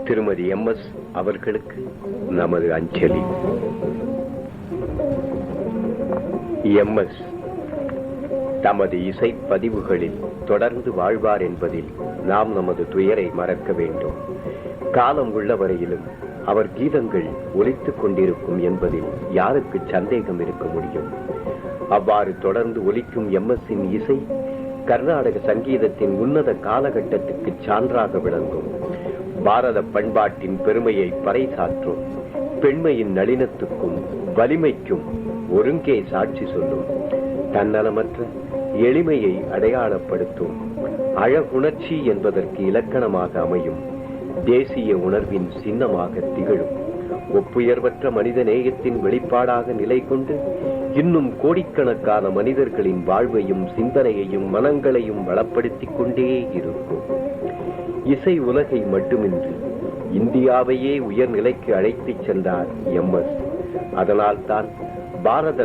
திருமதி MS அவர்களுக்கு நமது அஞ்சலி. MS தமது இசை பதிவுகளில் தொடர்ந்து வாழ்வார் என்பதில் நாம் நமது துயரை மறக்க வேண்டும். காலம் உள்ள வரையிலும் அவர் கீதங்கள் ஒலித்துக் கொண்டிருக்கும் என்பதில் யாருக்கு சந்தேகம் இருக்க முடியும்? அவ்வாறு தொடர்ந்து ஒலிக்கும் MS-இன் இசை கர்நாடக சங்கீதத்தின் உன்னத காலகட்டத்துக்கு சான்றாக விளங்கும். பாரத பண்பாட்டின் பெருமையை பறைசாற்றும். பெண்மையின் நளினத்துக்கும் வலிமைக்கும் ஒருங்கே சாட்சி சொல்லும். தன்னலமற்ற எளிமையை அடையாளப்படுத்தும். அழகுணர்ச்சி என்பதற்கு இலக்கணமாக அமையும். தேசிய உணர்வின் சின்னமாக திகழும். ஒப்புயர்வற்ற மனித நேயத்தின் வெளிப்பாடாக நிலை கொண்டு இன்னும் கோடிக்கணக்கான மனிதர்களின் வாழ்வையும் சிந்தனையையும் மனங்களையும் வளப்படுத்திக் கொண்டே இருக்கும். இசை உலகை மட்டுமின்றி இந்தியாவையே உயர்நிலைக்கு அழைத்துச் சென்றார் MS. அதனால்தான் பாரத